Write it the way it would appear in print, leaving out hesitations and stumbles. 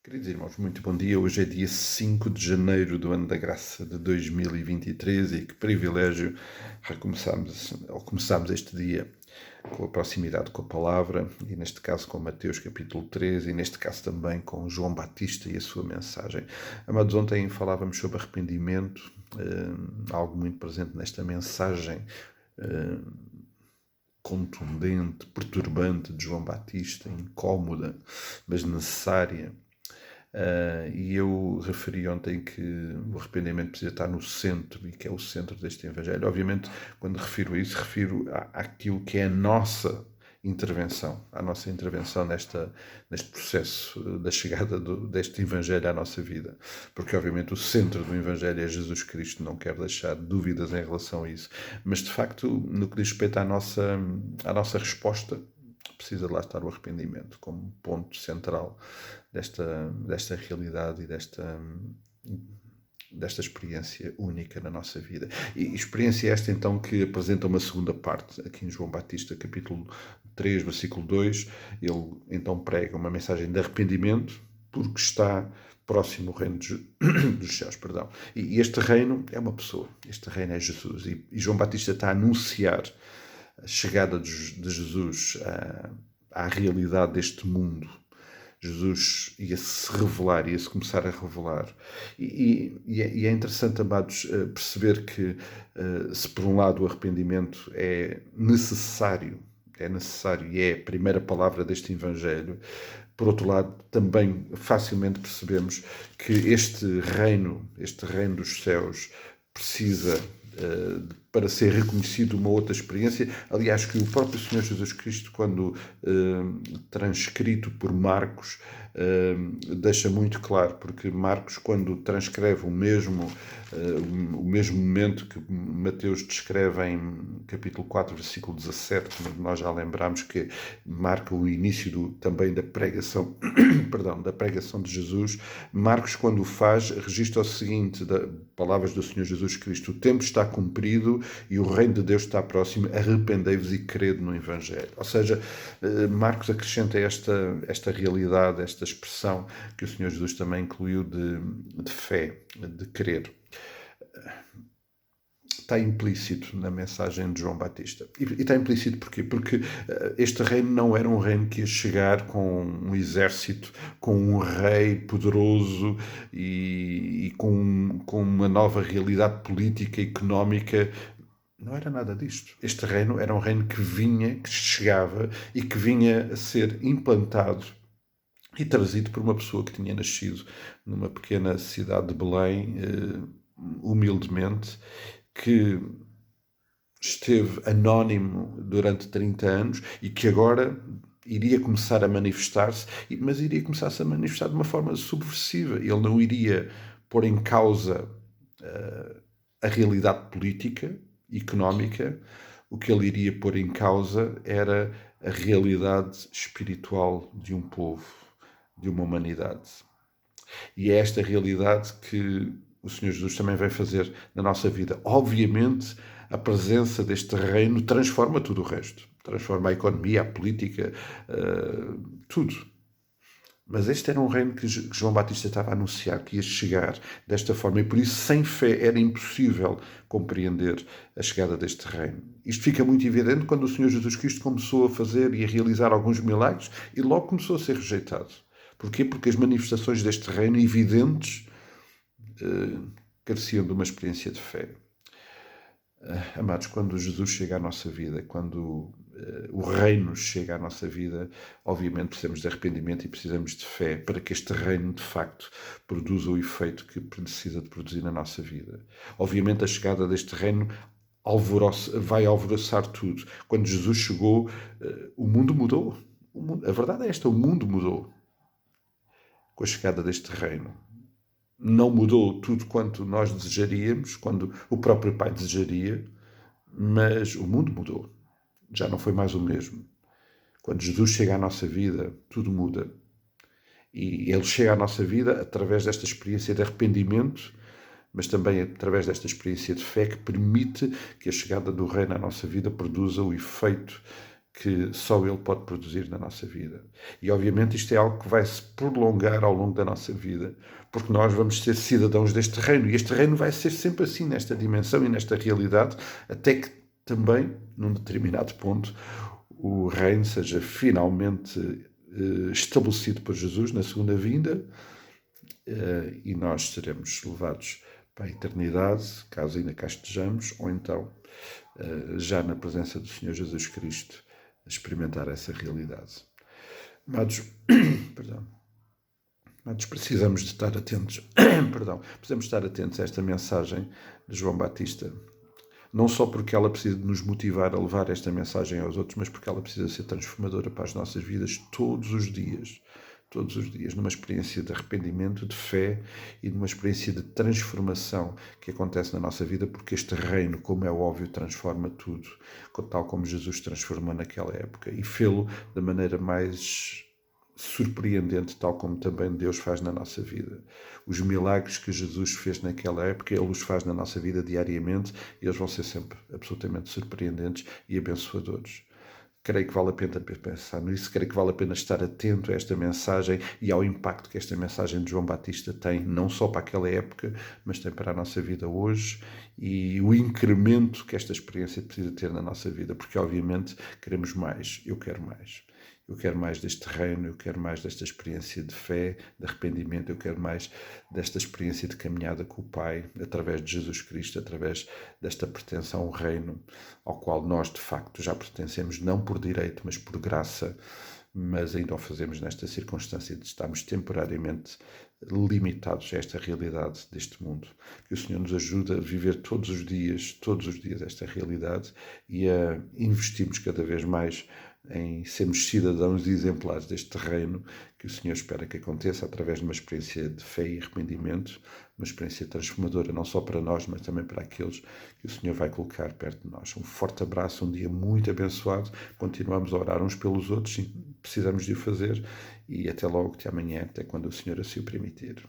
Queridos irmãos, muito bom dia. Hoje é dia 5 de janeiro do ano da graça de 2023 e que privilégio começarmos este dia com a proximidade com a palavra e neste caso com Mateus capítulo 13 e neste caso também com João Batista e a sua mensagem. Amados, ontem falávamos sobre arrependimento, algo muito presente nesta mensagem contundente, perturbante de João Batista, incómoda, mas necessária. E eu referi ontem que o arrependimento precisa estar no centro e que é o centro deste Evangelho. Obviamente, quando refiro a isso, refiro àquilo que é a nossa intervenção neste processo da chegada deste Evangelho à nossa vida. Porque, obviamente, o centro do Evangelho é Jesus Cristo, não quero deixar dúvidas em relação a isso. Mas, de facto, no que diz respeito à nossa resposta, precisa de lá estar o arrependimento como ponto central desta realidade e desta experiência única na nossa vida. E experiência esta, então, que apresenta uma segunda parte, aqui em João Batista, capítulo 3, versículo 2, ele, então, prega uma mensagem de arrependimento, porque está próximo o reino dos céus, perdão. E este reino é uma pessoa, este reino é Jesus, e João Batista está a anunciar a chegada de Jesus à realidade deste mundo. Jesus ia-se revelar, ia-se começar a revelar. E é interessante, amados, perceber que, se por um lado o arrependimento é necessário e é a primeira palavra deste Evangelho, por outro lado, também facilmente percebemos que este reino dos céus, precisa, para ser reconhecido, uma outra experiência. Aliás, que o próprio Senhor Jesus Cristo, quando transcrito por Marcos, deixa muito claro, porque Marcos, quando transcreve o mesmo momento que Mateus descreve em capítulo 4, versículo 17, que nós já lembramos que marca o início também da pregação, da pregação de Jesus. Marcos, quando o faz, registra o seguinte, palavras do Senhor Jesus Cristo: o tempo está cumprido e o reino de Deus está próximo, arrependei-vos e crede no Evangelho. Ou seja, Marcos acrescenta esta realidade, esta expressão que o Senhor Jesus também incluiu de fé, de crer. Está implícito na mensagem de João Batista. E está implícito porquê? Porque este reino não era um reino que ia chegar com um exército, com um rei poderoso e com uma nova realidade política e económica. Não era nada disto. Este reino era um reino que chegava e que vinha a ser implantado e trazido por uma pessoa que tinha nascido numa pequena cidade de Belém, humildemente, que esteve anónimo durante 30 anos e que agora iria começar a manifestar-se, mas iria começar-se a manifestar de uma forma subversiva. Ele não iria pôr em causa a realidade política, económica. O que ele iria pôr em causa era a realidade espiritual de um povo, de uma humanidade. E é esta realidade que o Senhor Jesus também vai fazer na nossa vida. Obviamente, a presença deste reino transforma tudo o resto. Transforma a economia, a política, tudo. Mas este era um reino que João Batista estava a anunciar, que ia chegar desta forma. E por isso, sem fé, era impossível compreender a chegada deste reino. Isto fica muito evidente quando o Senhor Jesus Cristo começou a fazer e a realizar alguns milagres e logo começou a ser rejeitado. Porquê? Porque as manifestações deste reino, evidentes, careciam de uma experiência de fé. Amados, quando Jesus chega à nossa vida, quando o reino chega à nossa vida, obviamente precisamos de arrependimento e precisamos de fé para que este reino, de facto, produza o efeito que precisa de produzir na nossa vida. Obviamente a chegada deste reino vai alvoroçar tudo. Quando Jesus chegou, o mundo mudou. A verdade é esta, o mundo mudou com a chegada deste reino. Não mudou tudo quanto nós desejaríamos, quando o próprio Pai desejaria, mas o mundo mudou. Já não foi mais o mesmo. Quando Jesus chega à nossa vida, tudo muda. E ele chega à nossa vida através desta experiência de arrependimento, mas também através desta experiência de fé que permite que a chegada do reino à nossa vida produza o efeito que só Ele pode produzir na nossa vida. E obviamente isto é algo que vai se prolongar ao longo da nossa vida, porque nós vamos ser cidadãos deste reino, e este reino vai ser sempre assim, nesta dimensão e nesta realidade, até que também, num determinado ponto, o reino seja finalmente estabelecido por Jesus na segunda vinda, e nós seremos levados para a eternidade, caso ainda cá estejamos, ou então já na presença do Senhor Jesus Cristo, experimentar essa realidade. Amados, perdão. Amados, precisamos de estar atentos, perdão, precisamos estar atentos a esta mensagem de João Batista, não só porque ela precisa de nos motivar a levar esta mensagem aos outros, mas porque ela precisa ser transformadora para as nossas vidas todos os dias, numa experiência de arrependimento, de fé e numa experiência de transformação que acontece na nossa vida, porque este reino, como é óbvio, transforma tudo, tal como Jesus transformou naquela época, e fê-lo da maneira mais surpreendente, tal como também Deus faz na nossa vida. Os milagres que Jesus fez naquela época, Ele os faz na nossa vida diariamente, e eles vão ser sempre absolutamente surpreendentes e abençoadores. Creio que vale a pena pensar nisso, creio que vale a pena estar atento a esta mensagem e ao impacto que esta mensagem de João Batista tem, não só para aquela época, mas também para a nossa vida hoje, e o incremento que esta experiência precisa ter na nossa vida, porque obviamente queremos mais, eu quero mais. Eu quero mais deste reino, eu quero mais desta experiência de fé, de arrependimento, eu quero mais desta experiência de caminhada com o Pai, através de Jesus Cristo, através desta pertença a um reino ao qual nós, de facto, já pertencemos, não por direito, mas por graça, mas ainda o fazemos nesta circunstância de estarmos temporariamente limitados a esta realidade deste mundo. Que o Senhor nos ajude a viver todos os dias esta realidade e a investirmos cada vez mais em sermos cidadãos exemplares deste reino que o Senhor espera que aconteça através de uma experiência de fé e arrependimento, uma experiência transformadora não só para nós, mas também para aqueles que o Senhor vai colocar perto de nós. Um forte abraço, um dia muito abençoado. Continuamos a orar uns pelos outros, sim, precisamos de o fazer, e até logo, até amanhã, até quando o Senhor assim o permitir.